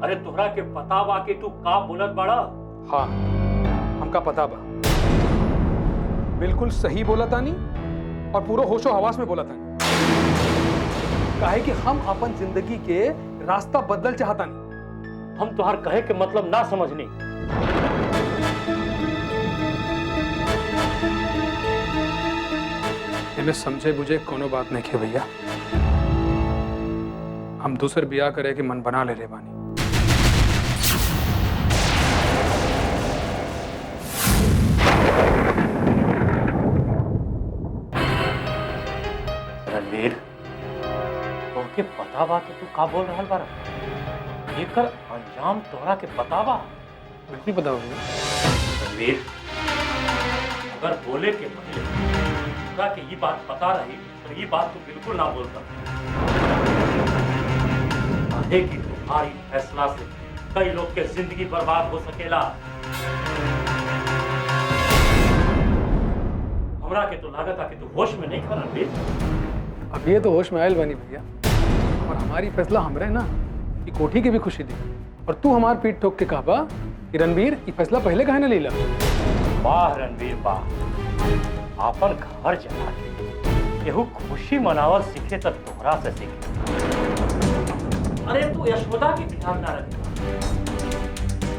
अरे तोहरा के पता बा कि तू का बोलत बाड़ा? हाँ, हमका पता बा। बिल्कुल सही बोला तानी और पूरा होशो हवास में बोला तानी। काहे कि हम अपन जिंदगी के रास्ता बदल चाहतानी। हम तुहार कहे के मतलब ना समझनी। इन्हें समझे बुझे कोनो बात नहीं है भैया। हम दूसर ब्याह करे के मन बना ले रे बानी। रणवीर, तोहके पता बा कि तू का बोल रहल बारा? एकर अंजाम तोहरा के पता बा? बिल्कुल पता हो भैया। रणवीर, अगर बोले के पहले तोहरा के ये बात पता रही तो ये बात तू बिल्कुल ना बोलता। काहे कि तुम्हारी फैसला से कई लोग के जिंदगी बर्बाद हो सकेला। हमरा के तो लागत है कि तू होश में नहीं खा रणवीर। अब ये तो होश में आयल बनी भैया, और हमारी फैसला हमरे ना कि कोठी की भी खुशी दी, और तू हमार पीठ ठोक के कहबा कि रणवीर ये फैसला पहले कहे ना लीला। वाह रणवीर वाह, आपन घर जा केहू खुशी मनावल सीखे तो तोहरा से सीखे। अरे तू यशोदा की ध्यान ना रखे,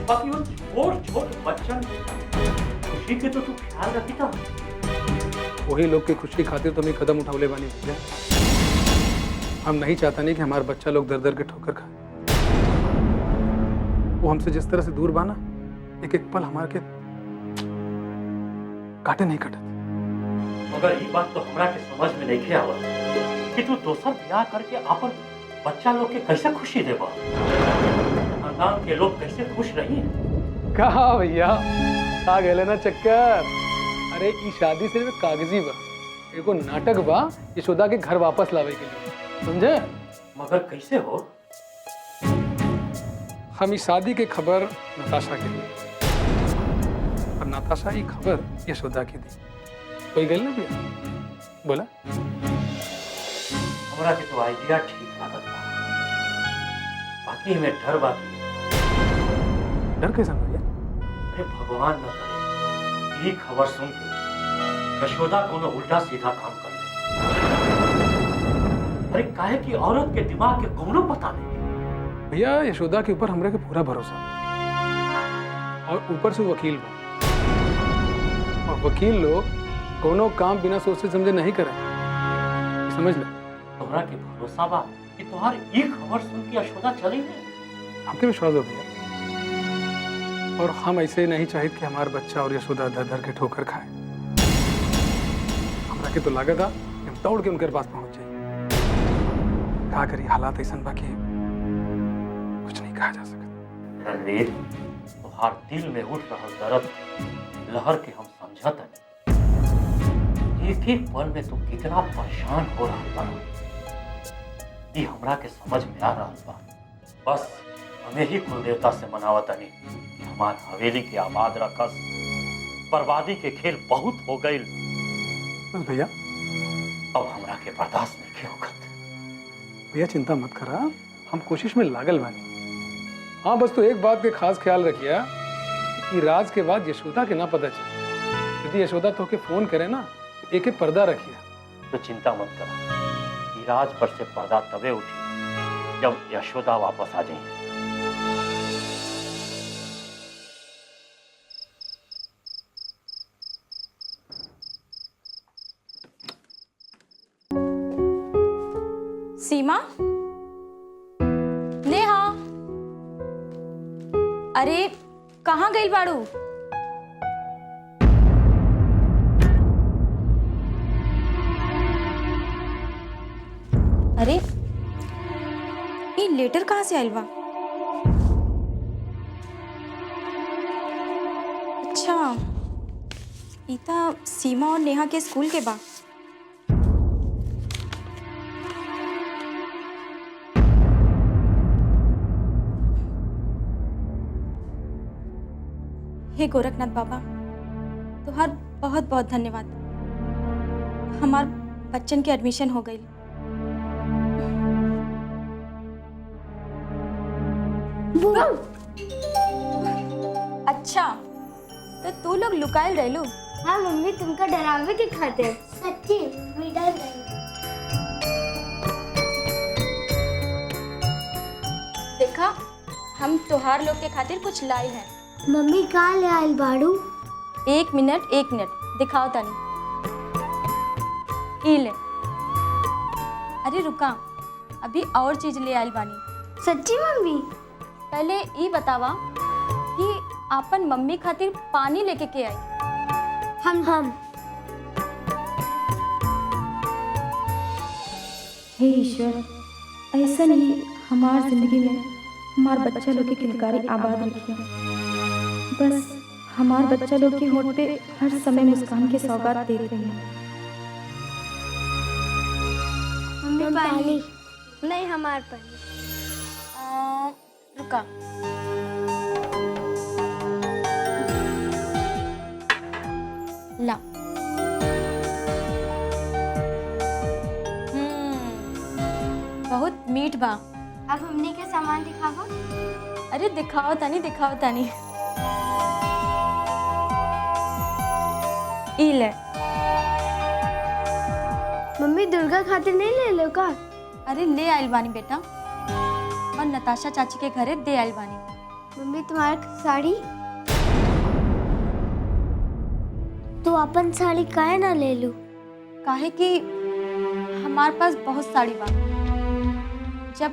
बाकी वो छोट छोट बच्चन खुशी के तो तू ख्याल रखी था। वही लोग की खुशी खातिर तो मैं कदम उठावले बानी भैया। हम नहीं चाहता नहीं कि हमारे बच्चा लोग दर दर के ठोकर खाए। वो हमसे जिस तरह से दूर बाना, एक एक पल हमारे के काटे नहीं कटत। मगर ये बात तो हमरा के समझ में नहीं आवत कि तू दोसर ब्याह करके अपन बच्चा लोग के कैसे खुशी देबा? खानदान के लोग कैसे खुश रही? कहा भैया, आ गए ना चक्कर। अरे ई शादी सिर्फ कागजी बा, एगो नाटक बा यशोदा के घर वापस लावे के लिए, समझे? मगर कैसे हो? हम इस शादी की खबर नताशा के दी और नताशा ये खबर यशोदा की दी। कोई गल ना भैया? बोला हमरा के तो आइडिया ठीक लागत बा, बाकी हमें डर बाकी। डर कैसा भैया? अरे भगवान न करे ये खबर सुन के यशोदा कोनो उल्टा सीधा काम कर ले। अरे काहे कि औरत के दिमाग के कोनो पता नहीं। भैया यशोदा के ऊपर हमरे के पूरा भरोसा, और ऊपर से वकील बा, और वकील लोग कोनो काम बिना सोचे समझे नहीं करे, समझ ले। तोहरा के भरोसा बा कि तोहार ये खबर सुन के यशोदा चली नहीं? हमके विश्वास हो भैया, और हम ऐसे नहीं चाहिए कि हमारा बच्चा और यशोदा दर दर के ठोकर खाए। हमरा के तो लागत था कि हम दौड़ के उनके पास पहुंच जाए। क्या करी, हालात ऐसा बाकी कुछ नहीं कहा जा सकता। रणवीर, तोहार दिल में उठ रहा दर्द लहर के हम समझत हैं। एक एक पल में तू कितना परेशान हो रहा बा, ये हमरा के समझ में आ रहा बा। बस हमें ही कुल देवता से मनावत नहीं, हमार हवेली के आबाद रखस। बर्बादी के खेल बहुत हो गई बस भैया, अब हमरा के बर्दाश्त नहीं के होगत। भैया चिंता मत करा, हम कोशिश में लागल बानी। हाँ बस तो एक बात के खास ख्याल रखिया कि राज के बाद यशोदा के ना पता चले। यदि यशोदा तो के फोन करे ना, एक एक पर्दा रखिया। तो चिंता मत करा, राज पर से पर्दा तबे उठी जब यशोदा वापस आ जाएगी। सीमा, नेहा, अरे कहाँ गई बाड़ू? अरे ये लेटर कहाँ से आइल बा? अच्छा, इता सीमा और नेहा के स्कूल के बा। हे गोरखनाथ बाबा, तुहार बहुत बहुत धन्यवाद। हमार बच्चन के एडमिशन हो गई। अच्छा, तो तू लोग लुकायल रहलू। हाँ मम्मी, तुमका डरावे के खातिर। सच्ची मम्मी डर गई। देखा, हम त्योहार लोग के खातिर कुछ लाई हैं। मम्मी कहाँ ले आयल बाड़ू? एक मिनट दिखाओ तनी। ई ले। अरे रुका, अभी और चीज ले आयल बानी। सच्ची मम्मी? पहले ई बतावा कि आपन मम्मी खातिर पानी लेके के आई। हम हे ईश्वर, ऐसा नहीं हमार जिंदगी में हमार बच्चा लोग की किलकारी आबाद रखिए। बस हमार बच्चा लोग के होठ पे हर समय मुस्कान के सौगात दे रही है। मम्मी पानी नहीं, हमार पानी। रुका, ला। बहुत मीठ बा। अब हमने के सामान दिखावा। अरे दिखाओ तानी। ई ले। मम्मी दुर्गा खातिर नहीं ले लो का? अरे ले आइल बानी बेटा, और नताशा चाची के घरे दे आइल बानी। मम्मी तुम्हारी साड़ी? तो अपन साड़ी काहे ना ले लूं? काहे कि हमारे पास बहुत साड़ी बा, जब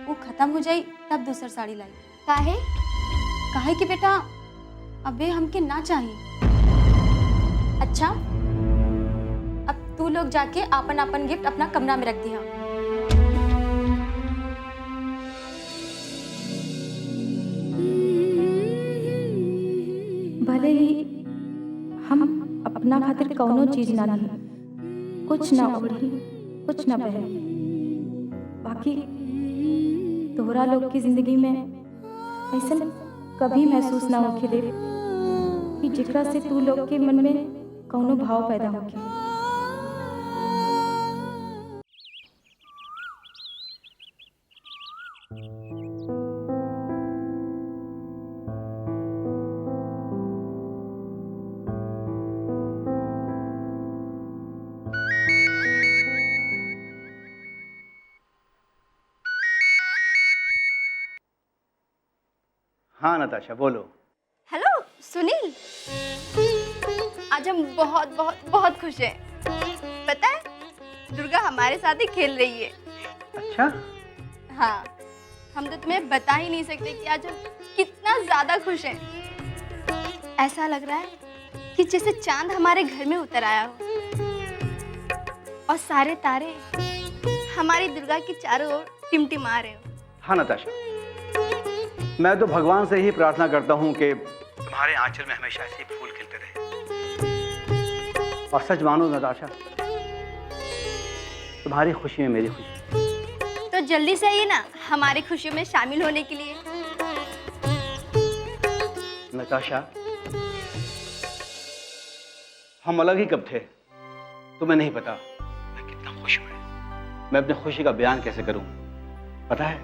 वो खत्म हो जाई तब दूसर साड़ी लाई। काहे कि बेटा अबे हमके ना चाहिए। अच्छा, अब तू लोग जाके आपन गिफ्ट अपना कमरा में रख दिया। भले ही हम अपना खातिर कौनो चीज ना ली, कुछ ना ओढ़ी, कुछ ना पहनी, बाकी तोहरा लोग की जिंदगी में ऐसा कभी महसूस ना होके दे कि जेकरा से तू लोग के मन में कौनो भाव पैदा होके। हाँ नताशा बोलो। हेलो सुनील, आज हम बहुत बहुत बहुत खुश हैं। पता है दुर्गा हमारे साथ ही खेल रही है। अच्छा, हाँ, हम तो तुम्हें बता ही नहीं सकते कि आज हम कितना ज्यादा खुश हैं। ऐसा लग रहा है कि जैसे चांद हमारे घर में उतर आया हो और सारे तारे हमारी दुर्गा की चारों ओर टिमटिमा रहे हो। हाँ नताशा, मैं तो भगवान से ही प्रार्थना करता हूँ कि तुम्हारे आंचल में हमेशा ऐसे फूल खिलते रहे। और सच मानो नताशा, तुम्हारी खुशी में मेरी खुशी। तो जल्दी से आइए ना हमारी खुशियों में शामिल होने के लिए। नताशा, हम अलग ही कब थे तुम्हें नहीं पता मैं कितना खुश हूँ। मैं अपनी खुशी का बयान कैसे करूं? पता है,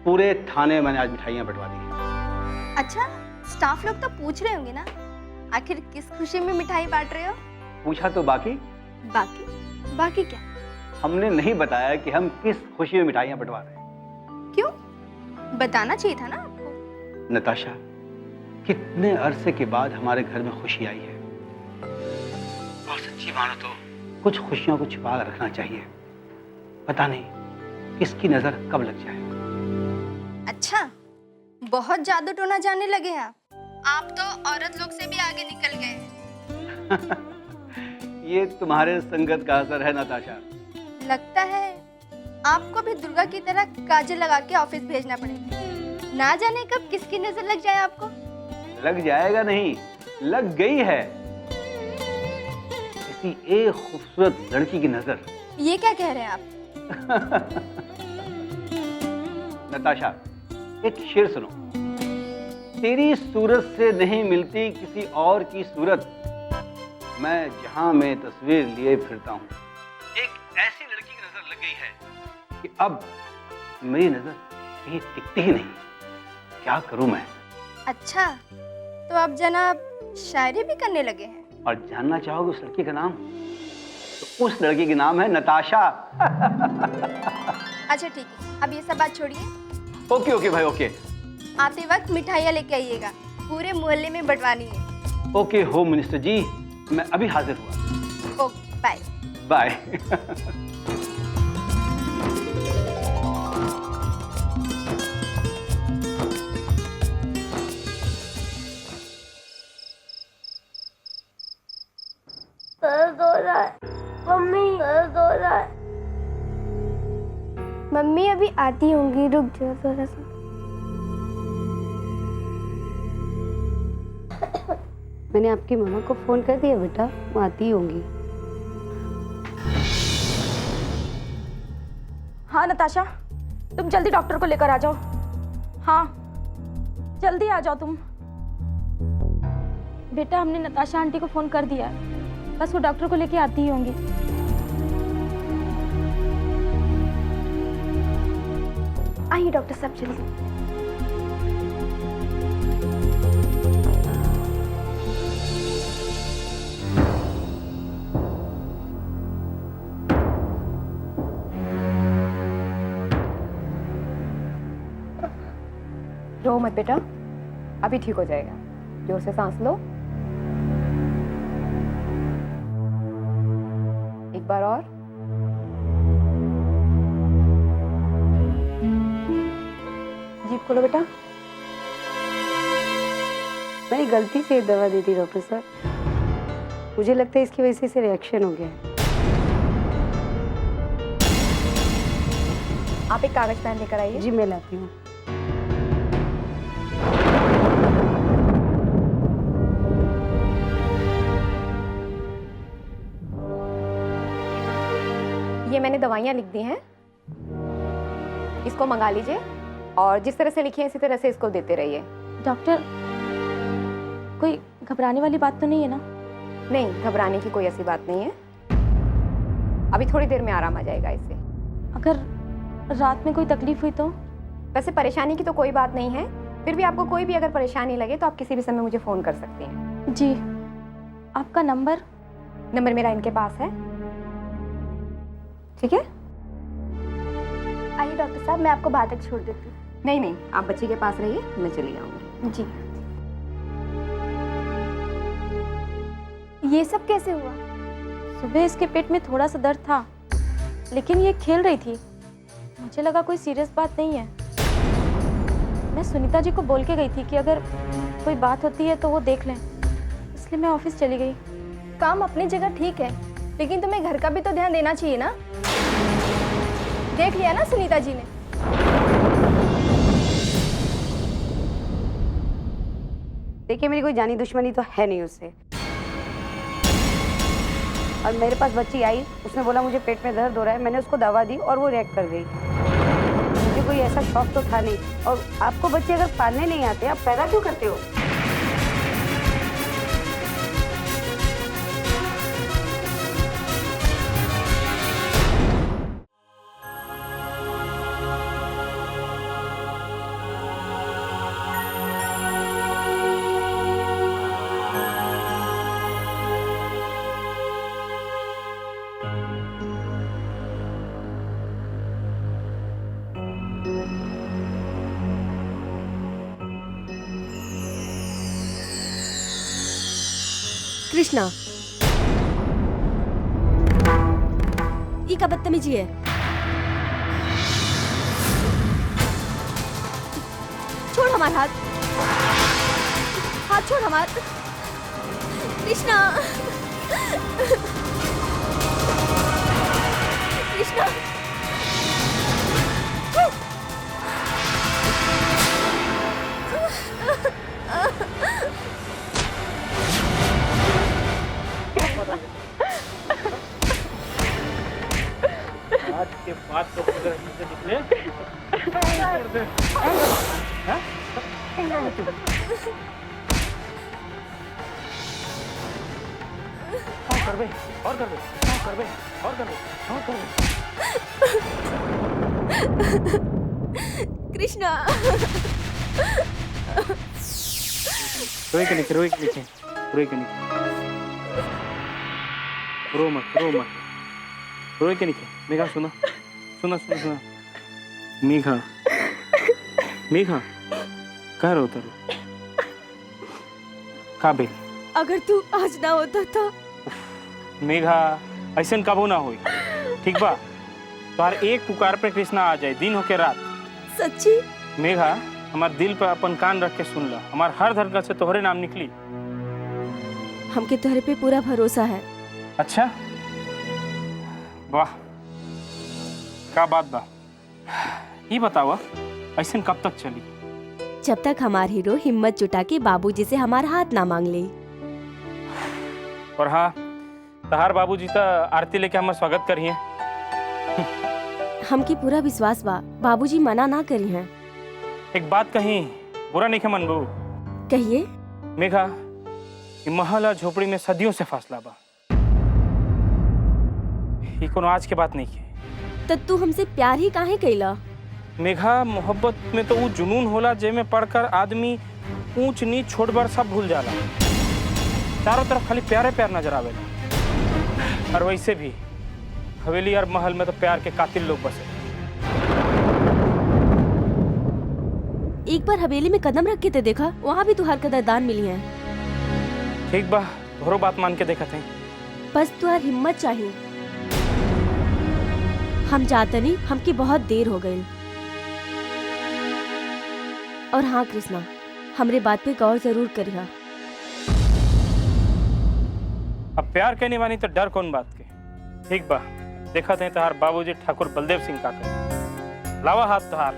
पूरे थाने मैंने आज मिठाइयाँ बंटवा दी हैं। अच्छा, स्टाफ लोग तो पूछ रहे होंगे ना आखिर किस खुशी में मिठाई बांट रहे हो? पूछा तो बाकी बाकी क्या? हमने नहीं बताया कि हम किस खुशी में मिठाइयाँ बंटवा रहे हैं। क्यों? बताना चाहिए था ना आपको। नताशा, कितने अरसे के बाद हमारे घर में खुशी आई है, और सच्ची मानो तो कुछ खुशियों को छिपा कर रखना चाहिए। पता नहीं किसकी नजर कब लग जाए। अच्छा, बहुत जादू टोना जानने लगे हैं आप तो औरत लोग से भी आगे निकल गए हैं। ये तुम्हारे संगत का असर है नताशा। लगता है आपको भी दुर्गा की तरह काजल लगा के ऑफिस भेजना पड़ेगा। ना जाने कब किसकी नजर लग जाए आपको। लग जाएगा नहीं, लग गई है। किसी एक खूबसूरत लड़की की नजर। ये क्या कह रहे हैं आप? नताशा, एक शेर सुनो। तेरी सूरत से नहीं मिलती किसी और की सूरत, मैं जहां में तस्वीर लिए फिरता हूँ। एक ऐसी लड़की की नजर लग गई है कि अब मेरी नजर कहीं टिकती ही नहीं। क्या करूं मैं। अच्छा, तो अब जनाब शायरी भी करने लगे हैं? और जानना चाहोगे उस लड़की का नाम? तो उस लड़की का नाम है नताशा। अच्छा ठीक है, अब ये सब बात छोड़िए। ओके ओके भाई ओके। आते वक्त मिठाइयाँ लेके आइएगा, पूरे मोहल्ले में बंटवानी है। ओके होम मिनिस्टर जी, मैं अभी हाजिर हुआ। Okay bye. बाय। दर्द हो रहा है मम्मी, दर्द हो रहा है। मम्मी अभी आती होंगी, रुक जाओ थोड़ा सा। मैंने आपकी मम्मा को फोन कर दिया बेटा, वो आती होंगी। हाँ नताशा, तुम जल्दी डॉक्टर को लेकर आ जाओ। हाँ जल्दी आ जाओ तुम। बेटा हमने नताशा आंटी को फोन कर दिया है, बस वो डॉक्टर को लेके आती ही होंगी। आइए डॉक्टर साहब जल्दी। रो मत बेटा, अभी ठीक हो जाएगा। जोर से सांस लो, एक बार और। जीभ खोलो बेटा। मैंने गलती से दवा दी थी डॉक्टर साहब, मुझे लगता है इसकी वजह से रिएक्शन हो गया है। आप एक कागज पेन लेकर आइए। जी मैं लाती हूँ। ये मैंने दवाइयाँ लिख दी हैं, इसको मंगा लीजिए और जिस तरह से लिखी है इसी तरह से इसको देते रहिए। डॉक्टर, कोई घबराने वाली बात तो नहीं है ना? नहीं, घबराने की कोई ऐसी बात नहीं है, अभी थोड़ी देर में आराम आ जाएगा इससे। अगर रात में कोई तकलीफ हुई तो? वैसे परेशानी की तो कोई बात नहीं है, फिर भी आपको कोई भी अगर परेशानी लगे तो आप किसी भी समय मुझे फ़ोन कर सकती हैं। जी, आपका नंबर? नंबर मेरा इनके पास है, ठीक है? आइए डॉक्टर साहब, मैं आपको बाहर तक छोड़ देती हूँ। नहीं नहीं, आप बच्ची के पास रहिए, मैं चली आऊँगी। जी। ये सब कैसे हुआ? सुबह इसके पेट में थोड़ा सा दर्द था, लेकिन ये खेल रही थी, मुझे लगा कोई सीरियस बात नहीं है। मैं सुनीता जी को बोल के गई थी कि अगर कोई बात होती है तो वो देख लें, इसलिए मैं ऑफिस चली गई। काम अपनी जगह ठीक है, लेकिन तुम्हें घर का भी तो ध्यान देना चाहिए ना। देख लिया ना सुनीता जी ने। देखिए मेरी कोई जानी दुश्मनी तो है नहीं उससे, और मेरे पास बच्ची आई, उसने बोला मुझे पेट में दर्द हो रहा है, मैंने उसको दवा दी और वो रिएक्ट कर गई। मुझे कोई ऐसा शौक तो था नहीं, और आपको बच्चे अगर पालने नहीं आते आप पैदा क्यों करते हो? कृष्णा, ये का बदतमीजी है। छोड़ हमारा हाथ, हाथ छोड़ हमारा। कृष्णा, कृष्णा, आज के बाद तो अगर मुझे निकले छोड़ दे। और कर बे, और कर बे, और कर बे, और कर बे, और कर बे। कृष्णा। रोए के नहीं, रोए के नहीं, रोए के नहीं, रो मत, रो मत, रोए के नहीं। मेघा सुना, सुना सुना सुना, मेघा, मेघा, कह रोता रो, काबिल। अगर तू आज ना होता तो मेघा ऐसा कबू ना हुई, ठीक बा? तोहर एक पुकार पे कृष्णा आ जाए, दिन हो के रात। सच्ची? मेघा, हमार दिल पर अपन कान रख के सुन ला, हमार हर धड़कन से तोहरे नाम निकली। हमके तोहरे पे पूरा भरोसा है। अच्छा, वाह, क्या बात बा। ये बतावा ऐसा कब तक चली? जब तक हमार हीरो हिम्मत जुटा के बाबूजी से हमारा हाथ ना मांग ले। और हाँ, तहार बाबूजी तो आरती लेके हमार स्वागत करिए। हमके पूरा विश्वास बा बाबूजी मना ना करी हैं। एक बात कहीं बुरा नहीं है मनबू? कहिए। मेघा, ये महल और झोपड़ी में सदियों से फासला बा, ये कोनो आज के बात नहीं है। तो तू हमसे प्यार ही काहे कैला? मेघा, मोहब्बत में तो वो जुनून होला जेमे पढ़कर आदमी ऊंच नीच छोट बड़ सब भूल जाला, चारों तरफ खाली प्यारे प्यार नजर आवेला। और वैसे भी हवेली और महल में तो प्यार के कातिल लोग बसे। एक बार हवेली में कदम रख के ते देखा, वहाँ भी तुहार कदरदान मिली हैं। ठीक बा, तोहरो बात मान के देखत हैं। बस तुहार हिम्मत चाहिए। हम जाते नहीं, हमकी बहुत देर हो गई। और हाँ कृष्णा, हमरे बात पे गौर जरूर करिहा। अब प्यार कहने वाली तो डर कौन बात के। ठीक बा, देखा थे तहार बाबूजी ठाकुर बलदेव सिंह का करे। लावा हाथ तहार।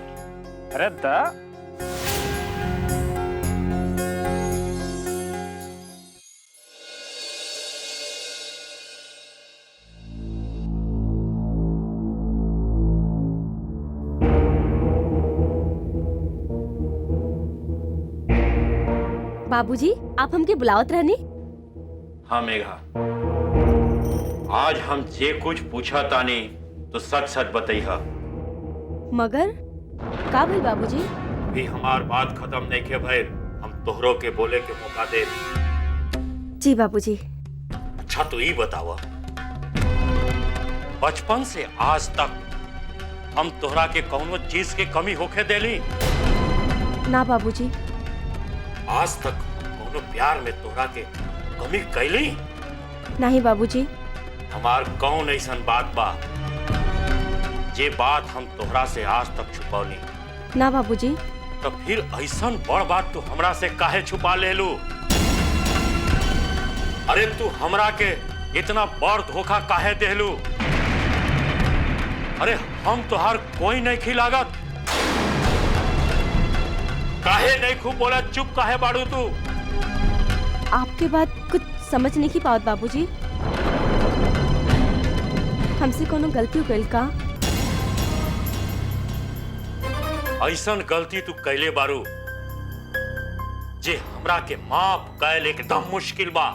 अरे दा। बाबूजी, आप हमके बुलावत रहनी? हाँ मेघा, आज हम जे कुछ पूछा तानी तो सच सच बताइहा। मगर का भाई बाबूजी? भी हमार बात खत्म नहीं के भाई, हम तोहरों के बोले के मौका दे। जी बाबूजी। अच्छा तो ये बतावा, बचपन से आज तक हम तोहरा के कौनो चीज के कमी होके देली? ना बाबूजी। आज तक कौनो प्यार में तोहरा के कमी कैली? नहीं बाबूजी। हमार कौन ऐसा बात बा जे बात हम तोहरा से आज तक छुपौली? ना बाबूजी। तो फिर ऐसा बड़ बात तू हमरा से काहे छुपा ले लू? अरे तू हमरा के इतना बड़ धोखा काहे देलू? अरे हम तोहार कोई नहीं खिलागत, काहे नहीं खूब बोला, चुप काहे बाड़ू तू? आपके बात कुछ समझ नहीं की पावत बाबूजी। हमसे कोनो गलती हो गई का? ऐसा गलती तू कैले बारू जे हमरा के माफ कैल एकदम मुश्किल बा।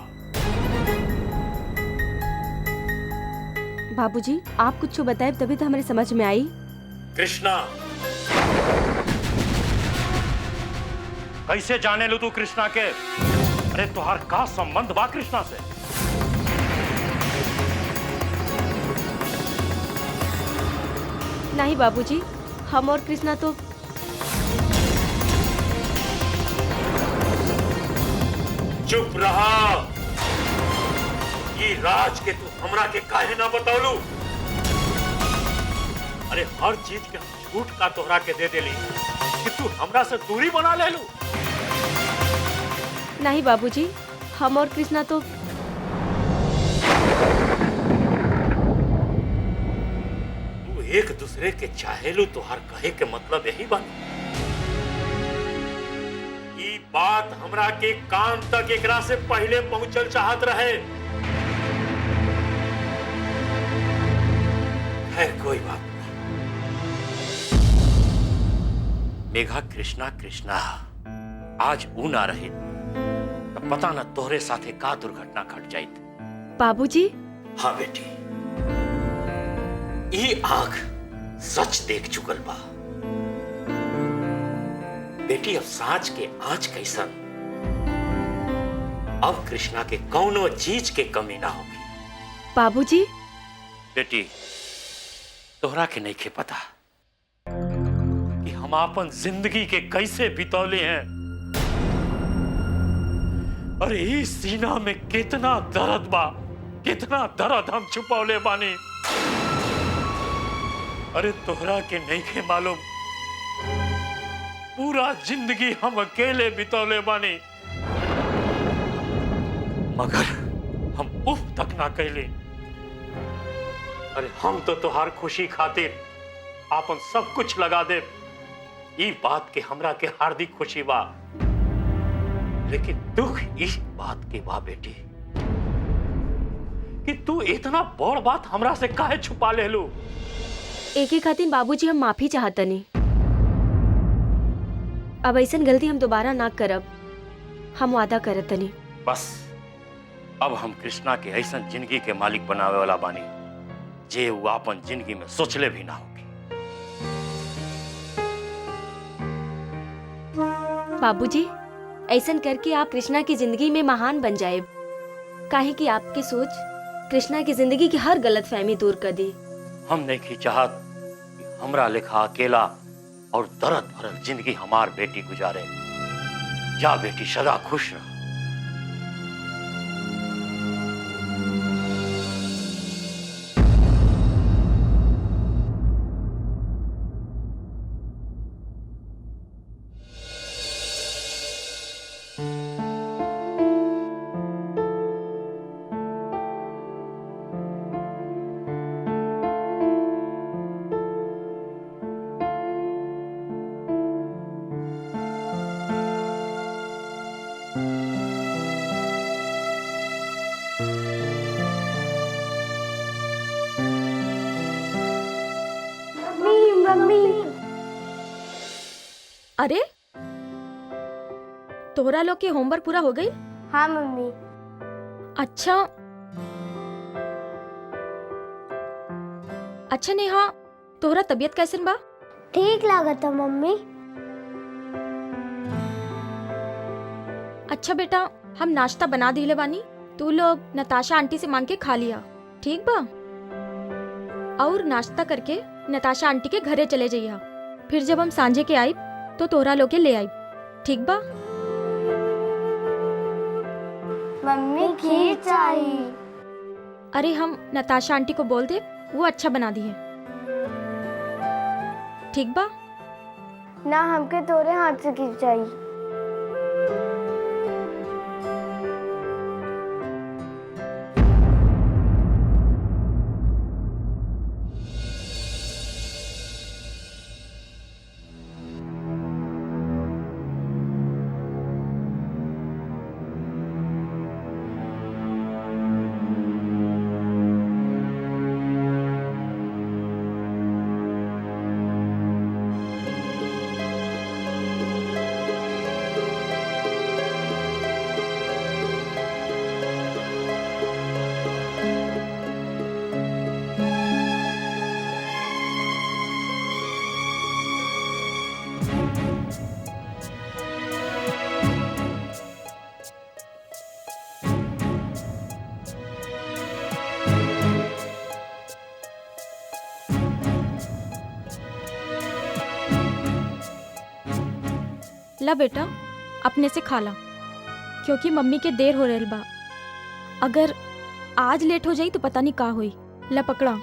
बाबूजी, आप कुछ बताए तभी तो हमारे समझ में आई। कृष्णा, कैसे जाने लू तू कृष्णा के? अरे तुहार का संबंध बा कृष्णा से? नहीं बाबूजी, हम और कृष्णा तो चुप रहा। ये राज के तू हमरा के काहे ना बतौलू? अरे हर चीज के झूठ का तोहरा के दे देली कि तू हमरा से दूरी बना ले लू। नहीं बाबूजी, हम और कृष्णा तो तू एक दूसरे के चाहेलू, तोहार कहे के मतलब यही बा। ई बात हमरा के कान तक एकरा से पहले पहुंचल चाहत रहे। है कोई बात नहीं। मेघा, कृष्णा कृष्णा आज ऊ ना रहे तो पता न तोहरे साथे का दुर्घटना घट जाइत। बाबूजी। हाँ बेटी, ई आंख सच देख चुकल बा। बेटी अब साँच के आँच कैसन, अब कृष्णा के कौनो चीज के कमी ना होगी। बाबूजी, बेटी तोहरा के नहीं खे पता कि हम अपन जिंदगी के कैसे बितौले हैं। अरे इस सीना में कितना दर्द बा, कितना दर्द हम छुपौले बानी। अरे तोहरा के नहीं खे मालूम, पूरा जिंदगी हम अकेले बितौले बानी, मगर हम उफ तक ना कैले। अरे हम तो तुहार खुशी खातिर आपन सब कुछ लगा दे, ई बात के हमरा के हार्दिक खुशी बा, लेकिन दुख इस बात के बा बेटी कि तू इतना बड़ बात हमरा से काहे छुपा ले लो। एक ही खातिर बाबूजी हम माफी चाहतनी। अब ऐसन गलती हम दोबारा ना करब, हम वादा करतनी। बस अब हम कृष्णा के ऐसा जिंदगी के मालिक बनावे वाला बानी जे वो अपन जिंदगी में सोचले भी ना होगी। बाबूजी, ऐसन करके आप कृष्णा की जिंदगी में महान बन जाए, काहे कि आपकी सोच कृष्णा की जिंदगी की हर गलतफहमी दूर कर दी। हम नहीं की चाहत कि हमरा लेखा अकेला और दर्द भरल जिंदगी हमार बेटी गुजारे। जा बेटी, सदा खुश रह। अरे तोहरा लोग के होमवर्क पूरा हो गई? हाँ मम्मी। अच्छा अच्छा नेहा, तोहरा तबीयत कैसन बा? ठीक लागत है मम्मी। अच्छा बेटा, हम नाश्ता बना दिले बानी, तू लोग नताशा आंटी से मांग के खा लिया, ठीक बा? और नाश्ता करके नताशा आंटी के घरे चले जाइया, फिर जब हम सांझे के आई तो तोहरा लोग के ले आई, ठीक बा? मम्मी खीर चाहिए। अरे हम नताशा आंटी को बोल दे, वो अच्छा बना दी है, ठीक बा? ना हमके तोरे हाथ से खीर चाहिए। ला बेटा, अपने से खा ला, क्योंकि मम्मी के देर हो रहल बा। अगर आज लेट हो जाई तो पता नहीं का होई। ला पकड़ा,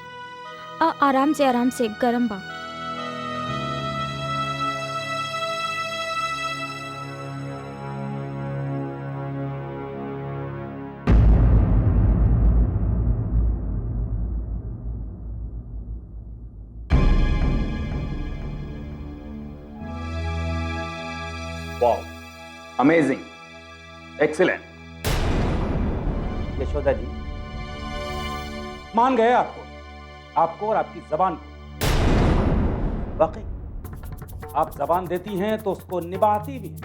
आराम से, गरम बा। Wow, amazing, excellent. Yashoda ji, मान गए आपको और आपकी जबान को। वाकई आप जबान देती हैं तो उसको निभाती भी हैं।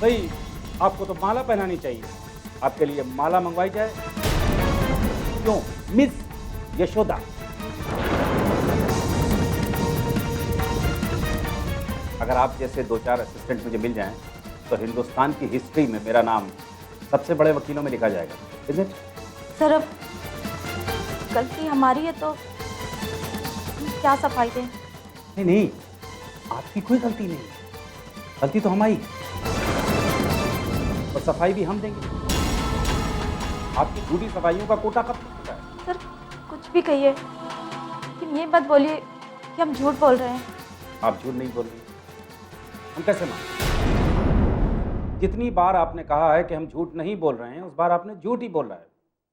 भाई, आपको तो माला पहनानी चाहिए, आपके लिए माला मंगवाई जाए। क्यों मिस यशोदा? अगर आप जैसे 2-4 असिस्टेंट मुझे मिल जाएं तो हिंदुस्तान की हिस्ट्री में मेरा नाम सबसे बड़े वकीलों में लिखा जाएगा। Isn't it? सर अब गलती हमारी है तो हम क्या सफाई दें? नहीं नहीं, आपकी कोई गलती नहीं है, गलती तो हमारी है और सफाई भी हम देंगे। आपकी झूठी सफाइयों का कोटा कब तक होता है? सर कुछ भी कहिए, लेकिन ये मत बोलिए कि हम झूठ बोल रहे हैं। आप झूठ नहीं बोल रही, हम कैसे मान? जितनी बार आपने कहा है कि हम झूठ नहीं बोल रहे हैं, उस बार आपने झूठ ही बोल रहा है।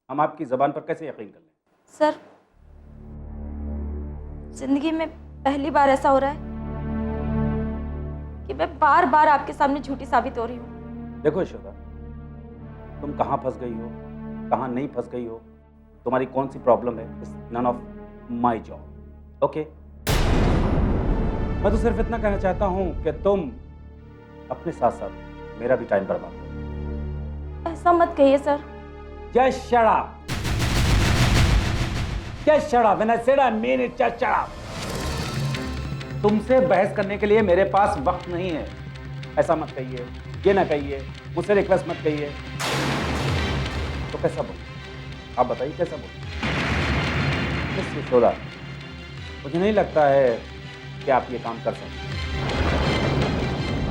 हम आपकी ज़बान पर कैसे यकीन कर लें? सर जिंदगी में पहली बार ऐसा हो रहा है कि मैं बार बार आपके सामने झूठी साबित हो रही हूँ। देखो यशोदा, तुम कहाँ फंस गई हो, कहाँ नहीं फंस गई हो, तुम्हारी कौन सी प्रॉब्लम है, it's none of my job. Okay, मैं तो सिर्फ इतना कहना चाहता हूँ कि तुम अपने साथ साथ मेरा भी टाइम बर्बाद करो। ऐसा मत कहिए sir. Just shut up. Just shut up. When I said I mean it, just shut up. तुमसे बहस करने के लिए मेरे पास वक्त नहीं है। ऐसा मत कहिए, ये ना कहिए, मुझसे रिक्वेस्ट मत कहिए। तो कैसा बोलूं? आप बताइए कैसा बोलूं? मिस यशोदा, मुझे नहीं लगता है कि आप ये काम कर सकते।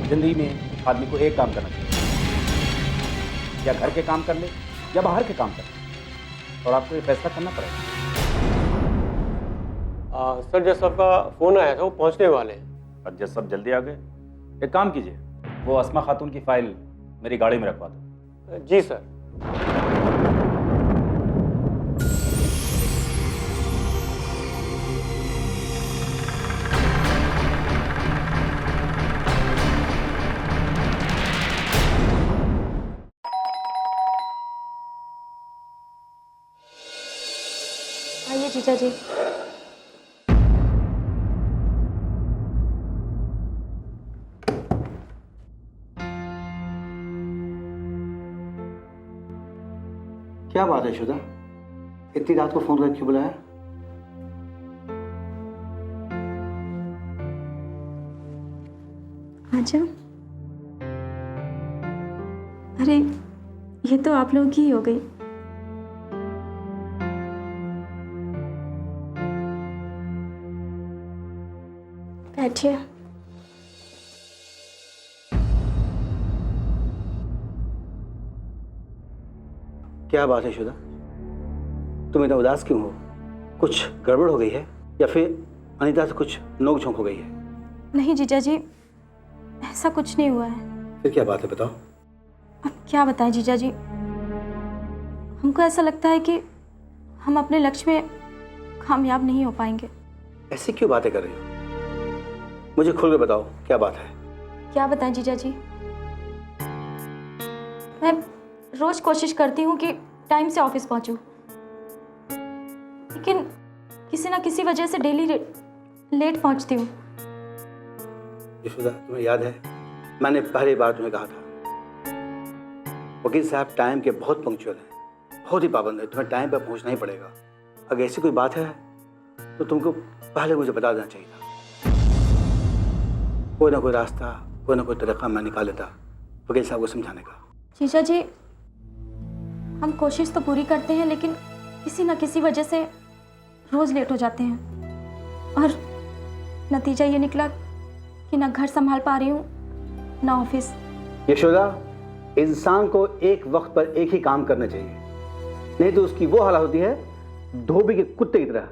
जिंदगी में आदमी को एक काम करना चाहिए, या घर के काम कर ले या बाहर के काम कर ले, और आपको ये फैसला करना पड़ेगा। सर जज साहब का फ़ोन आया था, वो पहुंचने वाले हैं। और जज साहब जल्दी आ गए। एक काम कीजिए, वो अस्मा खातून की फाइल मेरी गाड़ी में रखवा दो। जी सर। आइए जीजा जी। क्या बात है यशोदा, इतनी रात को फोन करके क्यों बुलाया? आजा। अरे ये तो आप लोगों की ही हो गई। बैठिए। क्या बात है यशोदा, तुम इतना उदास क्यों हो? कुछ गड़बड़ हो गई है या फिर अनीता से कुछ नोक-झोंक हो गई है? नहीं जीजा जी, ऐसा कुछ नहीं हुआ है। फिर क्या बात है, बताओ। अब क्या बताएं जीजा जी, हमको ऐसा लगता है कि हम अपने लक्ष्य में कामयाब नहीं हो पाएंगे। ऐसी क्यों बातें कर रही हो? मुझे खुल कर बताओ, क्या बात है? क्या बताएं जीजा जी, मैं रोज कोशिश करती हूँ कि टाइम से ऑफिस पहुँचूं, लेकिन किसी ना किसी वजह से डेली लेट पहुँचती हूँ। यशोदा, तुम्हें याद है मैंने पहली बार तुम्हें कहा था, वकील साहब टाइम के बहुत पंक्चुअल हैं, बहुत ही पाबंद है, तुम्हें टाइम पर पहुँचना ही पड़ेगा। अगर ऐसी कोई बात है तो तुमको पहले मुझे बता देना चाहिए था। कोई ना कोई रास्ता, कोई ना कोई तरीका मैं निकाल लेता वकील साहब को समझाने का। जीजा जी, हम कोशिश तो पूरी करते हैं, लेकिन किसी न किसी वजह से रोज लेट हो जाते हैं और नतीजा ये निकला कि ना घर संभाल पा रही हूँ ना ऑफिस। यशोदा, इंसान को एक वक्त पर एक ही काम करना चाहिए, नहीं तो उसकी वो हालत होती है धोबी के कुत्ते की तरह,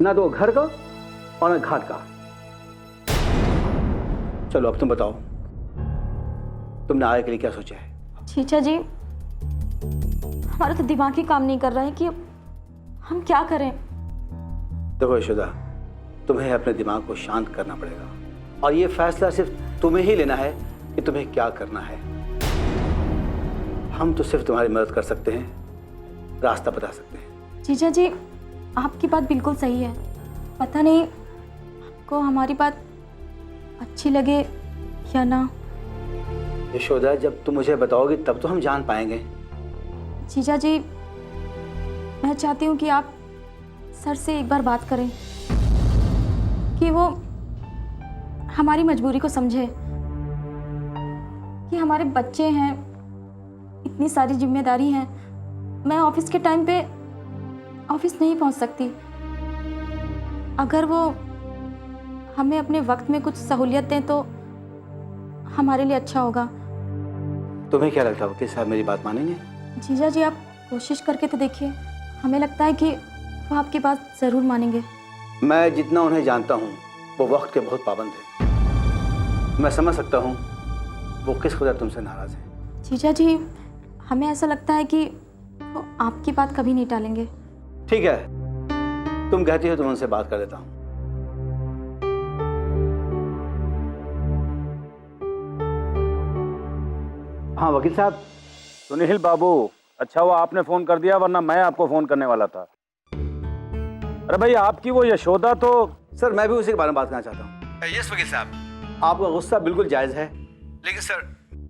ना तो घर का और ना घाट का। चलो अब तुम बताओ, तुमने आगे के लिए क्या सोचा है? जीजा जी, हमारा तो दिमाग ही काम नहीं कर रहा है कि अब हम क्या करें। देखो यशोदा, तुम्हें अपने दिमाग को शांत करना पड़ेगा और ये फैसला सिर्फ तुम्हें ही लेना है कि तुम्हें क्या करना है। हम तो सिर्फ तुम्हारी मदद कर सकते हैं, रास्ता बता सकते हैं। जीजा जी, आपकी बात बिल्कुल सही है। पता नहीं आपको हमारी बात अच्छी लगे या ना। यशोदा, जब तुम मुझे बताओगी तब तो हम जान पाएंगे। जीजा जी, मैं चाहती हूँ कि आप सर से एक बार बात करें कि वो हमारी मजबूरी को समझे कि हमारे बच्चे हैं, इतनी सारी जिम्मेदारी हैं। मैं ऑफिस के टाइम पे ऑफिस नहीं पहुंच सकती। अगर वो हमें अपने वक्त में कुछ सहूलियत दें तो हमारे लिए अच्छा होगा। तुम्हें क्या लगता है वकील साहब मेरी बात मानेंगे? जीजा जी, आप कोशिश करके तो देखिए। हमें लगता है कि वो आपकी बात ज़रूर मानेंगे। मैं जितना उन्हें जानता हूँ वो वक्त के बहुत पाबंद है। मैं समझ सकता हूँ वो किस वजह तुमसे नाराज़ है। जीजा जी, हमें ऐसा लगता है कि वो आपकी बात कभी नहीं टालेंगे। ठीक है, तुम कहती हो तो मैं उनसे बात कर देता हूँ। हाँ वकील साहब। सुनील बाबू, अच्छा हुआ आपने फोन कर दिया, वरना मैं आपको फोन करने वाला था। अरे भाई, आपकी वो यशोदा तो... सर मैं भी उसी के बारे में बात करना चाहता हूँ। यस वकील साहब, आपका गुस्सा बिल्कुल जायज़ है, लेकिन सर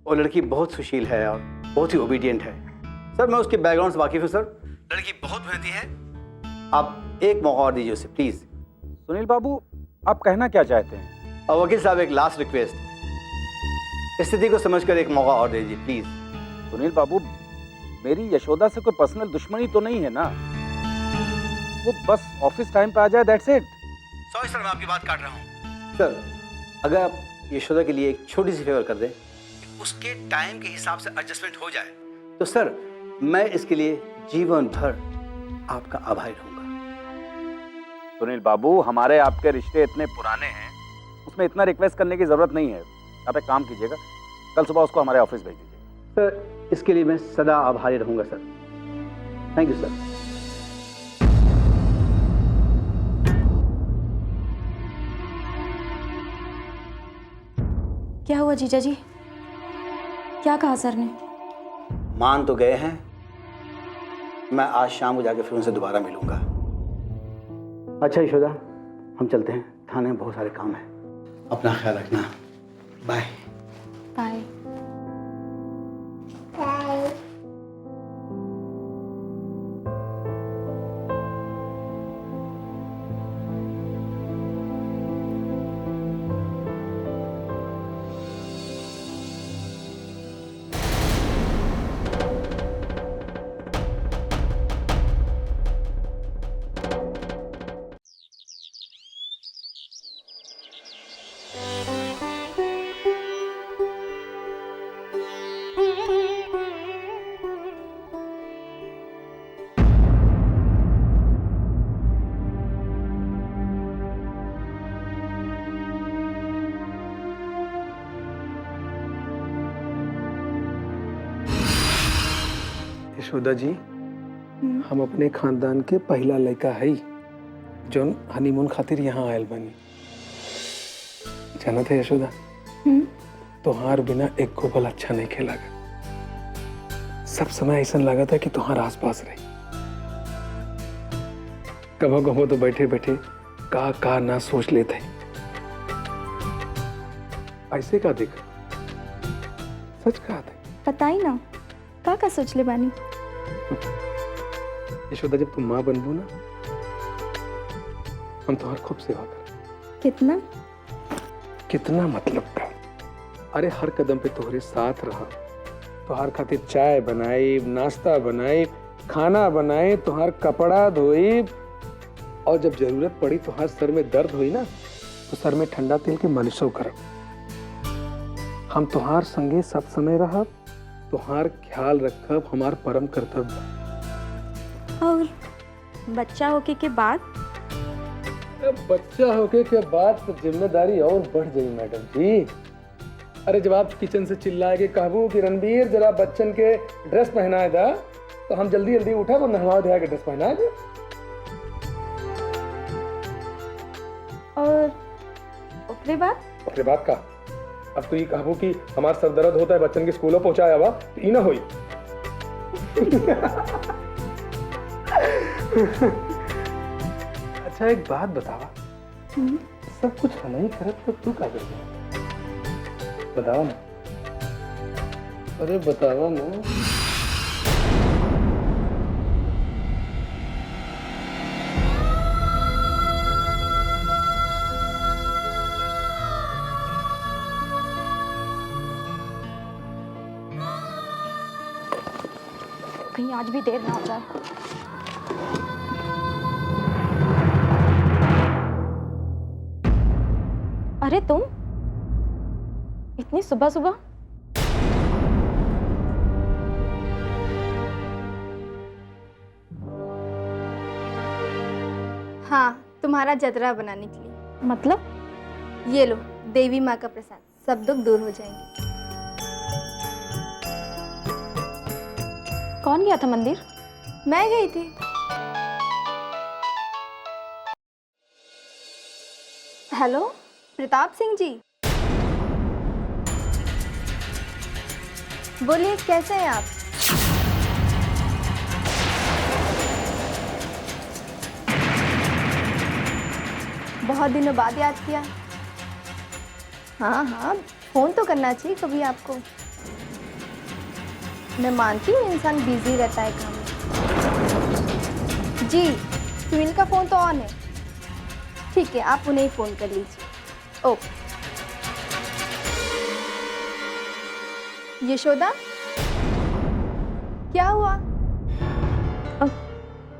वो लड़की बहुत सुशील है और बहुत ही ओबीडियंट है। सर मैं उसके बैकग्राउंड से वाकिफ हूँ सर। लड़की बहुत मेहनती है। आप एक मौका और दीजिए उसे प्लीज़। सुनील बाबू, आप कहना क्या चाहते हैं? और वकील साहब एक लास्ट रिक्वेस्ट, स्थिति को समझकर एक मौका और दे दीजिए प्लीज़। सुनील बाबू, मेरी यशोदा से कोई पर्सनल दुश्मनी तो नहीं है ना? वो बस ऑफिस टाइम पे आ जाए, दैट्स इट। सॉरी सर, मैं आपकी बात काट रहा हूँ। सर अगर आप यशोदा के लिए एक छोटी सी फेवर कर दें, उसके टाइम के हिसाब से एडजस्टमेंट हो जाए, तो सर मैं इसके लिए जीवन भर आपका आभारी रहूंगा। सुनील बाबू, हमारे आपके रिश्ते इतने पुराने हैं, उसमें इतना रिक्वेस्ट करने की जरूरत नहीं है। आप एक काम कीजिएगा, कल सुबह उसको हमारे ऑफिस भेज दीजिएगा। सर इसके लिए मैं सदा आभारी रहूंगा सर। Thank you sir. क्या हुआ जीजा जी? क्या कहा सर ने? मान तो गए हैं, मैं आज शाम को जाके फिर उनसे दोबारा मिलूंगा। अच्छा यशोदा, हम चलते हैं, थाने में बहुत सारे काम हैं। अपना ख्याल रखना। Bye bye. यशोदा जी, हम अपने खानदान के पहला लड़का है जो हनीमून खातिर यहाँ आयल बनी। जाना था यशोदा, तोहार बिना एक को पल अच्छा नहीं खेला। सब समय ऐसा लगा था कि तुम्हार आस पास रही। कभो कभो तो बैठे बैठे का ना सोच लेते हैं। ऐसे का देखा, सच कहा था। बताई ना का सोच ले बानी। यशोदा, जब तुम माँ बनबू ना, हम तुम्हार खूब सेवा कर। कितना कितना मतलब का? अरे हर कदम पे तुम्हारे साथ रहा, तुहार खातिर चाय बनाई, नाश्ता बनाई, खाना बनाई, तुहार कपड़ा धोई, और जब जरूरत पड़ी तुहार सर में दर्द हुई ना तो सर में ठंडा तेल के मालिशो करब। हम तुहार संगे सब समय रहा, तुहार ख्याल रखब हमार परम कर्तव्य। और बच्चा होके के बाद? बच्चा होके के बाद तो जिम्मेदारी और बढ़ गई मैडम जी। अरे जब आप किचन से चिल्लाए के कहबू कि रणबीर जरा बच्चन के ड्रेस पहनाए था, तो हम जल्दी जल्दी उठा वो नहवा धोया के ड्रेस पहनाए थे। और उसके बाद का अब तो ये कहबू कि हमारा सर दर्द होता है, बच्चन के स्कूलों पहुंचाया हुआ, तो ई ना हुई। अच्छा एक बात बतावा, सब कुछ हम ही करत तो तू का करता? बतावा ना, अरे बतावा ना। कहीं आज भी देर ना हो जाए। अरे तुम इतनी सुबह सुबह? हाँ, तुम्हारा जतरा बनाने के लिए। मतलब? ये लो देवी माँ का प्रसाद, सब दुख दूर हो जाएंगे। कौन गया था मंदिर? मैं गई थी। हेलो प्रताप सिंह जी, बोलिए कैसे हैं आप? बहुत दिनों बाद याद किया। हाँ हाँ, फोन तो करना चाहिए कभी आपको। मैं मानती हूँ इंसान बिजी रहता है काम में। जी, सुनील का फोन तो ऑन है। ठीक है, आप उन्हें ही फोन कर लीजिए। ओके। यशोदा, क्या हुआ?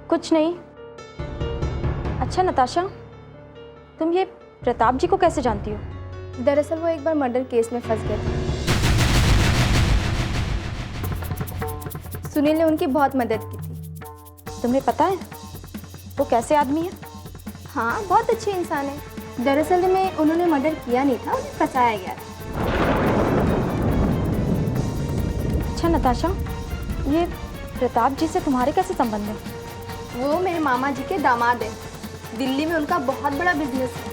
कुछ नहीं। अच्छा नताशा, तुम ये प्रताप जी को कैसे जानती हो? दरअसल वो एक बार मर्डर केस में फंस गए थे। सुनील ने उनकी बहुत मदद की थी। तुम्हें पता है वो कैसे आदमी है? हाँ, बहुत अच्छे इंसान है। दरअसल में उन्होंने मर्डर किया नहीं था, उन्हें फंसाया गया था। अच्छा नताशा, ये प्रताप जी से तुम्हारे कैसे संबंध है? वो मेरे मामा जी के दामाद है। दिल्ली में उनका बहुत बड़ा बिजनेस है।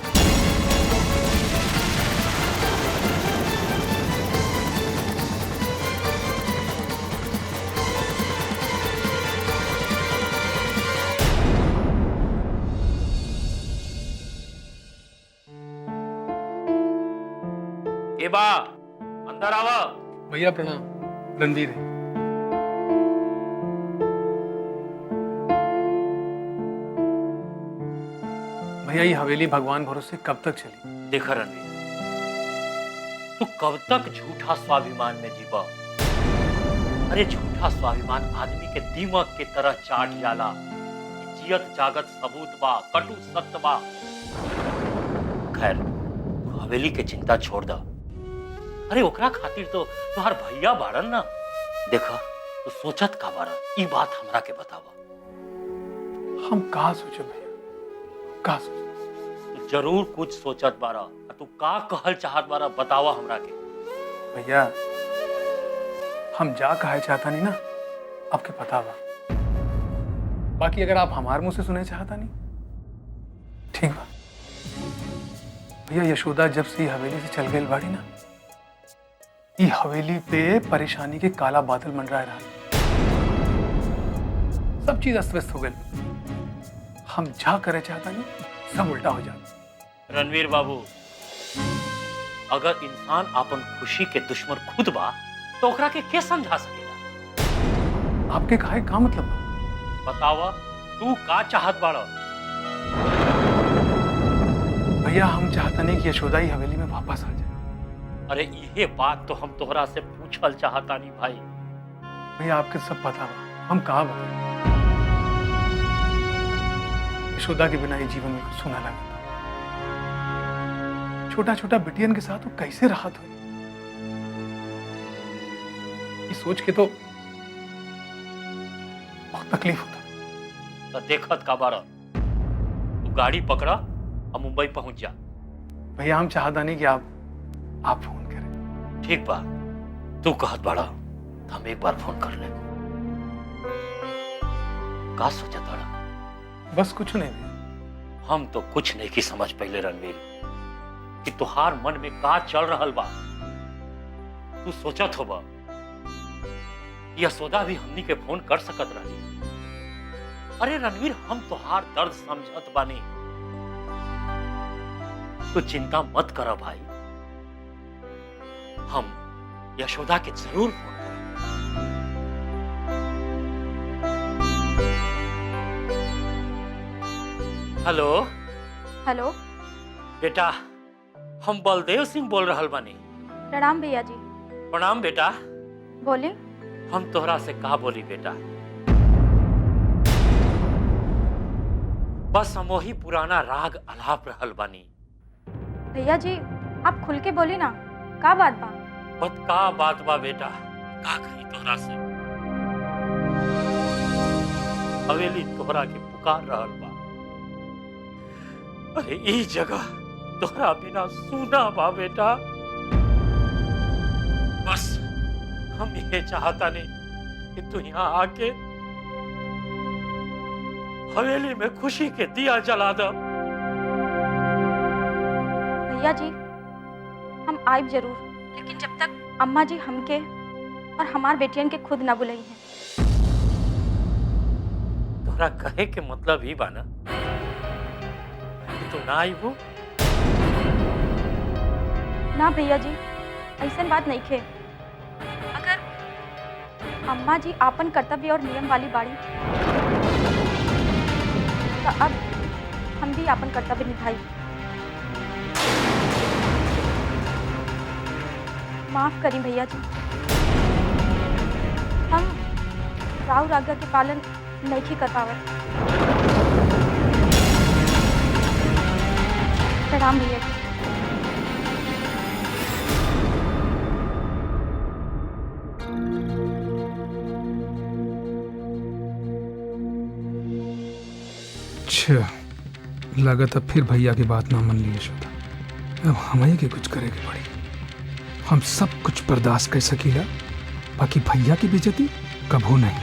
ए बा, अंदर आवा। भैया प्रणाम, रणवीर है। भैया ये हवेली भगवान भरोसे कब तक चली? देखा रणवीर, तू कब तक झूठा स्वाभिमान में जीवा? अरे झूठा स्वाभिमान आदमी के दीमक के तरह चाट जाला। जियत जागत सबूत बा, कटु सत्य बा। खैर, तू हवेली के चिंता छोड़ दा। अरे ओकरा खातिर तो तुहार भैया बाड़न ना। देखा, तो सोचत का बारा, ई बात हमरा के बतावा। हम कहा सोचे भैया, कहा सोचे? तू जरूर कुछ सोचत बारा। तू का कहल चाहत बारा, बतावा हमरा के। भैया हम जा कहा चाहता नहीं ना, आपके पता बा। बाकी अगर आप हमारे मुंह से सुने चाहता नहीं, ठीक बा। भैया यशोदा जब से हवेली से चल गई बाड़ी ना, ये हवेली पे परेशानी के काला बादल मंडराए रहा। सब चीज अस्त व्यस्त हो गई। हम जा करे चाहता नहीं, सब उल्टा हो जाता। रणवीर बाबू, अगर इंसान अपन खुशी के दुश्मन खुद बा तो ओकरा के समझा सकेला? आपके कहे का मतलब बा? बतावा, तू का चाहत बाड़ा? भैया हम चाहता नहीं कि यशोदा ही हवेली में वापस आ जाए। अरे ये बात तो हम तोहरा से पूछल चाहता नहीं भाई। भैया आपके सब पता बा, हम कहा बताएं। यशोदा के बिना ये जीवन में कुछ सुना लगता। छोटा छोटा बिटियन के साथ वो कैसे राहत हुई, ये सोच के तो बहुत तकलीफ होता। तो देखत का बारा, तू गाड़ी पकड़ा और मुंबई पहुंच जा। भैया हम चाहता नहीं कि आप फोन करें। ठीक बा, तू कहत बाड़ा, हम एक बार फोन कर ले। का सोचा ताड़ा? बस कुछ नहीं भैया। हम तो कुछ नहीं की समझ पहले रणवीर कि तुहार मन में का चल रहल बा। तू सोचत होबा यशोदा भी हमनी के फोन कर सकत रही। अरे रणवीर, हम तुहार दर्द समझत बानी। तू चिंता मत कर भाई, हम यशोदा के जरूर फोन करें। हेलो हेलो बेटा, हम बलदेव सिंह बोल रहल बानी। प्रणाम भैया जी। प्रणाम बेटा। बोली। हम तोहरा से का बोली बेटा, बस हम वही पुराना राग अलाप रहल बानी। भैया जी आप खुल के बोली ना, का बात बा? बत का बात बा बेटा, का कही तोहरा से। हवेली तोहरा के पुकार रहल बा। अरे ई जगह तोहरा बिना सूना बा बेटा। बस हम ये चाहता नहीं कि तू यहाँ आके हवेली में खुशी के दिया जला दो। भैया जी हम आइब जरूर, लेकिन जब तक अम्मा जी हमके और हमार बेटियन के खुद ना बुलाई हैं। तोहरा कहे के मतलब ही बाना कि तू ना आई हो? ना भैया जी ऐसन बात नहीं खे। अगर अम्मा जी आपन कर्तव्य और नियम वाली बाड़ी तो अब हम भी आपन कर्तव्य निभाई। माफ करी भैया जी, हम राव आज्ञा के पालन नहीं कर पावत। प्रणाम भैया जी। अच्छा, लागत अब फिर भैया की बात ना मन ली यशोदा। अब हमें के कुछ करे के पड़ी। हम सब कुछ बर्दाश्त कर सकीला, बाकी भैया की बेइज्जती कभू नहीं।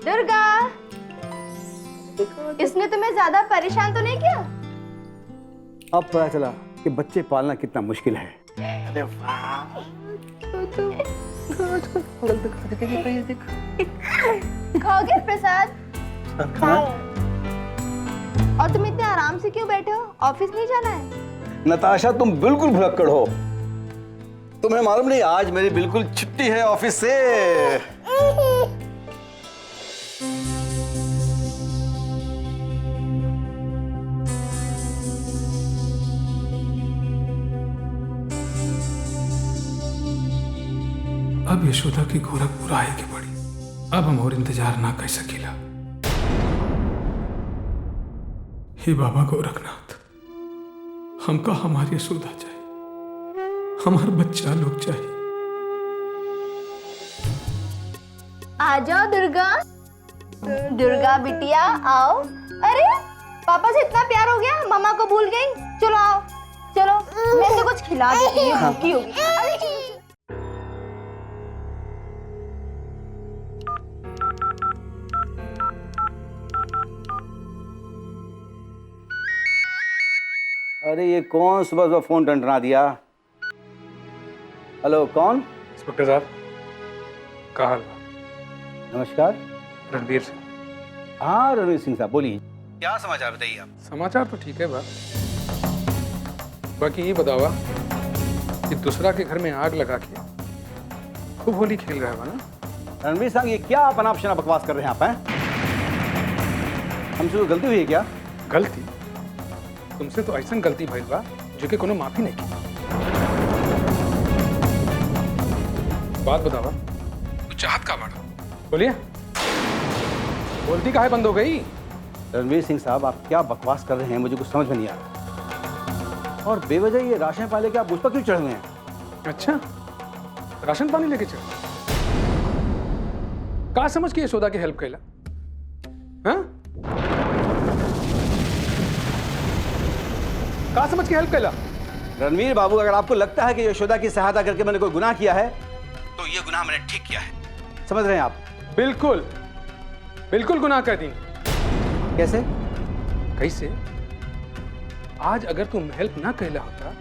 दुर्गा, इसने तुम्हें ज्यादा परेशान तो नहीं किया? अब पता चला कि बच्चे पालना कितना मुश्किल है। अरे वाह, खाओगे प्रसाद? और तुम इतने आराम से क्यों बैठे हो? ऑफिस नहीं जाना है? नताशा तुम बिल्कुल भुलक्कड़ हो। तुम्हें मालूम नहीं आज मेरी बिल्कुल छुट्टी है ऑफिस से। अब यशोदा की गोरखपुर आए के पड़ी। अब हम और इंतजार ना कर सकीला। हे बाबा गोरखनाथ, हमका हमारी यशोदा चाहिए, हमारे बच्चा लोग चाहिए। आ जाओ दुर्गा। दुर्गा बिटिया आओ। अरे पापा से इतना प्यार हो गया, मम्मा को भूल गई। चलो आओ, चलो मैं तो कुछ खिला देती हूँ, भूखी होगी। अरे चलो। अरे ये कौन सुबह सुबह फोन टंटना दिया? हेलो, कौन? इंस्पेक्टर साहब, क्या हाल? नमस्कार। रणवीर सिंह। हाँ रणवीर सिंह साहब बोलिए, क्या समाचार बताइए आप? समाचार तो ठीक है बा, बाकी ये बतावा कि दूसरा के घर में आग लगा के खूब होली खेल रहा है ना? रणवीर साहब ये क्या आप अनाप शनाप बकवास कर रहे हैं आप? हैं हमसे कोई गलती हुई है क्या? गलती? तुमसे तो ऐसा गलती भइल बा जो कि कोनो माफी नहीं की। बात बतावा, तू चाहत का बाड़ा? बोलिए, बोलती काहे बंद हो गई? रणवीर सिंह साहब आप क्या बकवास कर रहे हैं, मुझे कुछ समझ में नहीं आ रहा। और बेवजह ये राशन पाले के आप मुझ पर क्यों चढ़ गए हैं? अच्छा, राशन पानी लेके चल? का समझ के यशोदा की हेल्प कैला? हाँ? का समझ के हेल्प कैला? रणवीर बाबू, अगर आपको लगता है कि यशोदा की सहायता करके मैंने कोई गुनाह किया है तो ये गुनाह मैंने ठीक किया है, समझ रहे हैं आप? बिल्कुल बिल्कुल गुनाह कर दी। कैसे? कैसे? आज अगर तुम हेल्प ना कैला होता तो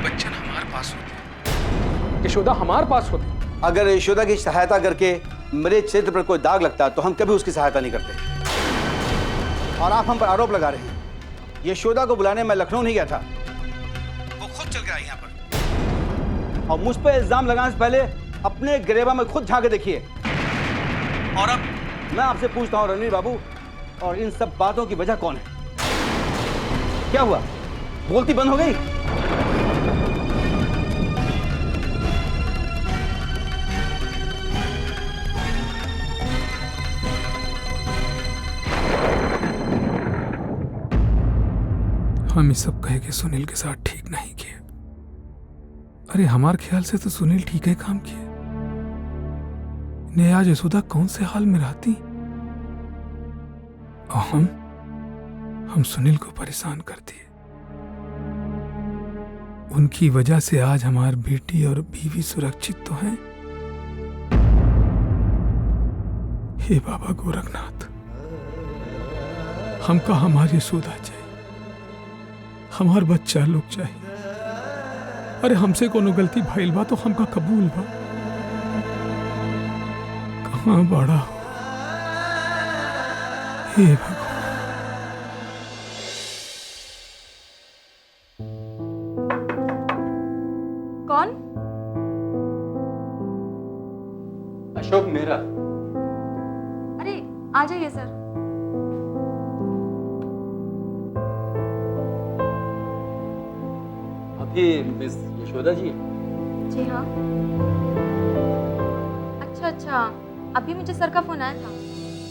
बच्चन हमारे पास होते, यशोदा हमारे पास होती। अगर यशोदा की सहायता करके मेरे चरित्र पर कोई दाग लगता तो हम कभी उसकी सहायता नहीं करते। और आप हम पर आरोप लगा रहे हैं। यशोदा को बुलाने मैं लखनऊ नहीं गया था, वो खुद चल के आई यहाँ पर। और मुझ पर इल्जाम लगाने से पहले अपने गिरेबा में खुद झांक के देखिए। और अब मैं आपसे पूछता हूँ रणवीर बाबू, और इन सब बातों की वजह कौन है? क्या हुआ, बोलती बंद हो गई? हम ये सब कहे कि सुनील के साथ ठीक नहीं किए। अरे हमारे ख्याल से तो सुनील ठीक है काम किए। नेहा यशोदा कौन से हाल में रहती और हम सुनील को परेशान कर दिए। उनकी वजह से आज हमारी बेटी और बीवी सुरक्षित तो हैं। हे बाबा गोरखनाथ, हमका हमारी यशोदा चाहिए, हमार बच्चा लोग चाहिए। अरे हमसे कोनो गलती भइल बा तो हमका कबूल बा, कहाँ बड़ा हो। हे भगवान। कौन? अशोक मेहरा। अरे आ जाइए सर। अभी मिस यशोदा जी? जी हाँ। अच्छा, अभी मुझे सर का फोन आया था,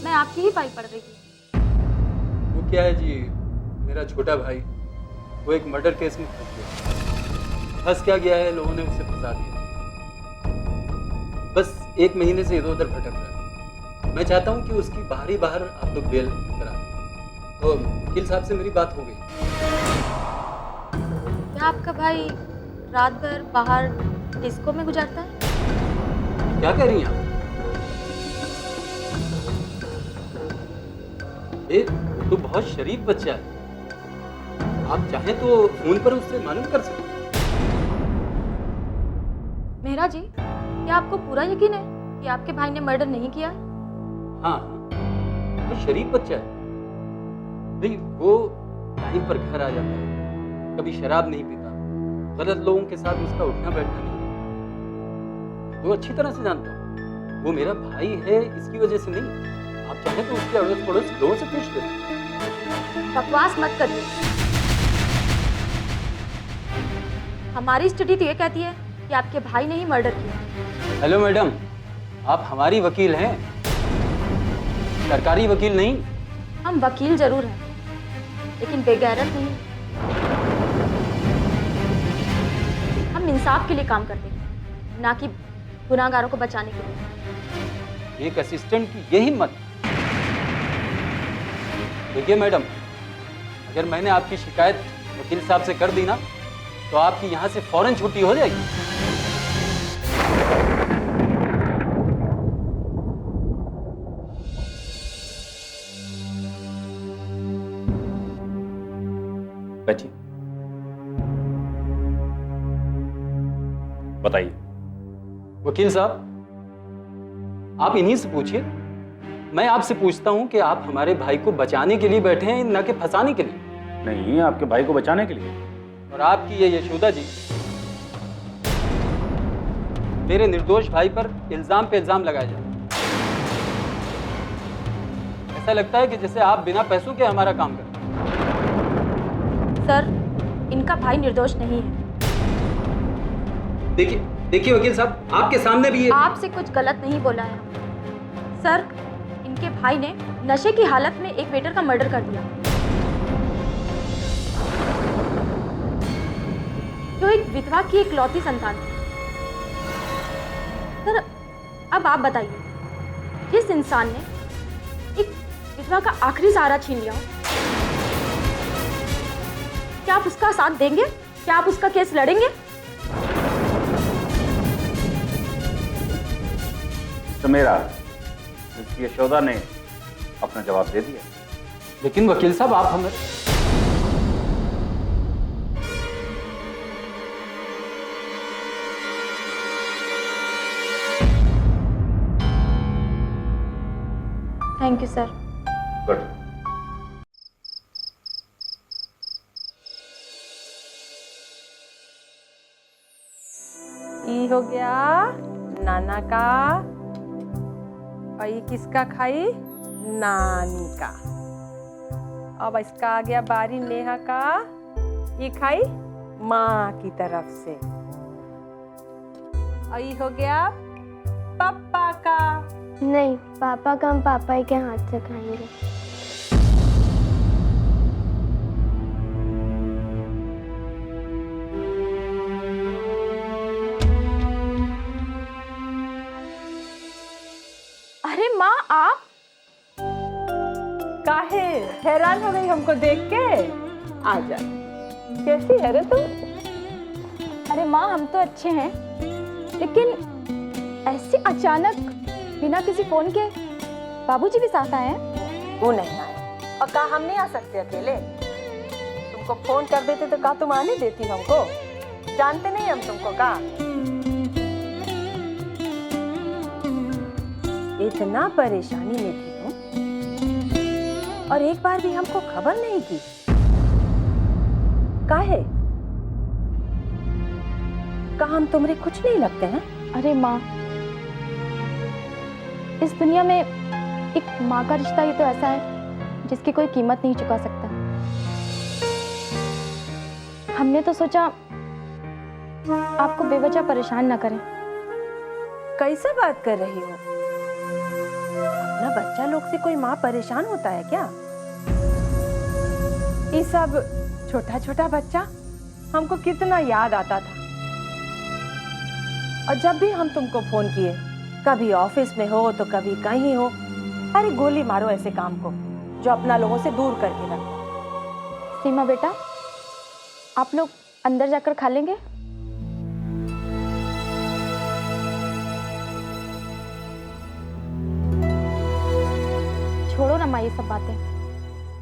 मैं आपकी ही फाइल पढ़ रही थी। वो क्या है जी, मेरा छोटा भाई वो एक मर्डर केस में फंस गया। फंस क्या गया है, लोगों ने उसे फंसा दिया। बस 1 महीने से इधर उधर भटक रहा है। मैं चाहता हूँ कि उसकी बाहर आप लोग बेल करा। तो वकील साहब से मेरी बात हो गई। क्या आपका भाई रात भर बाहर डिस्को में गुजारता है? क्या कह रही हैं आप? तो बहुत शरीफ बच्चा है, आप चाहें तो फोन पर उससे मालूम कर सकते हैं। मेहरा जी, क्या आपको पूरा यकीन है कि आपके भाई ने मर्डर नहीं किया? हाँ, वो शरीफ बच्चा है। नहीं, वो टाइम पर घर आ जाता है, कभी शराब नहीं पीता, गलत लोगों के साथ उसका उठना बैठना नहीं। वो अच्छी तरह से जानता हूँ, वो मेरा भाई है, इसकी वजह से नहीं। आप चाहें तो उसके अड़ोस पड़ोस लोगों से पूछ लें। बकवास मत करिए। हमारी स्टडी तो ये कहती है कि आपके भाई ने ही मर्डर किया। हेलो मैडम, आप हमारी वकील हैं, सरकारी वकील नहीं। हम वकील जरूर हैं, लेकिन बेगैरत नहीं। हम इंसाफ के लिए काम करते हैं, ना कि गुनाहगारों को बचाने के लिए। एक असिस्टेंट की यही हिम्मत। देखिए मैडम, अगर मैंने आपकी शिकायत वकील साहब से कर दी ना, तो आपकी यहाँ से फौरन छुट्टी हो जाएगी। बैठिए, बताइए। वकील साहब, आप इन्हीं से पूछिए। मैं आपसे पूछता हूं कि आप हमारे भाई को बचाने के लिए बैठे हैं, न कि फंसाने के लिए। नहीं, आपके भाई को बचाने के लिए। और आपकी ये यशोदा जी मेरे निर्दोष भाई पर इल्जाम पे इल्जाम लगाए जा रहे हैं। ऐसा लगता है कि जैसे आप बिना पैसों के हमारा काम करते हैं। सर, इनका भाई निर्दोष नहीं है। देखिए वकील साहब, आपके सामने भी ये आपसे कुछ गलत नहीं बोला है। सर, इनके भाई ने नशे की हालत में एक वेटर का मर्डर कर दिया, जो एक विधवा की इकलौती संतान थी। सर, अब आप बताइए, जिस इंसान ने एक विधवा का आखिरी सहारा छीन लिया, क्या आप उसका साथ देंगे? क्या आप उसका केस लड़ेंगे? तो मेरा यशोदा ने अपना जवाब दे दिया। लेकिन वकील साहब, आप हमें थैंक यू सर। गुड। ई हो गया नाना का, और ये किसका खाई? नानी का। अब इसका आ गया बारी नेहा का, ये खाई माँ की तरफ से। और ये हो गया पापा का। नहीं, पापा का हम पापा ही के हाथ से खाएंगे। अरे माँ, आप काहे हैरान हो गई हमको देख के? आ जा, कैसी है रे तुम? अरे माँ, हम तो अच्छे हैं, लेकिन ऐसे अचानक बिना किसी फोन के बाबूजी भी साथ आए हैं? वो नहीं आए, और कहा हम नहीं आ सकते अकेले? तुमको फोन कर देते तो कहा तुम आने देती हमको? जानते नहीं हम तुमको कहा? इतना परेशानी में थी तुम, और एक बार भी हमको खबर नहीं की। काहे? कहा हम तुम्हारे कुछ नहीं लगते हैं? अरे माँ, इस दुनिया में एक माँ का रिश्ता ही तो ऐसा है जिसकी कोई कीमत नहीं चुका सकता। हमने तो सोचा आपको बेवजह परेशान ना करें। कैसे बात कर रही हो? अपना बच्चा लोग से कोई माँ परेशान होता है क्या? ये सब छोटा छोटा बच्चा हमको कितना याद आता था। और जब भी हम तुमको फोन किए, कभी ऑफिस में हो तो कभी कहीं हो, अरे गोली मारो ऐसे काम को जो अपना लोगों से दूर करके रखो। सीमा बेटा, आप लोग अंदर जाकर खा लेंगे? छोड़ो ना माँ ये सब बातें।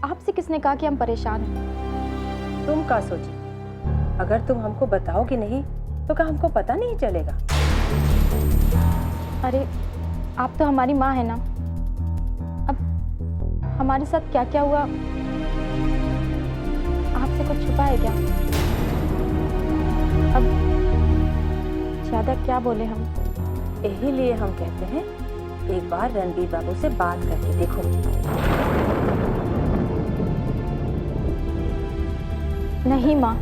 आपसे किसने कहा कि हम परेशान हैं? तुम क्या सोची? अगर तुम हमको बताओगे नहीं तो क्या हमको पता नहीं चलेगा? अरे आप तो हमारी माँ है ना। अब हमारे साथ क्या क्या हुआ आपसे कुछ छुपा है क्या? अब ज्यादा क्या बोले हम? यही लिए हम कहते हैं एक बार रणबीर बाबू से बात करके देखो। नहीं माँ,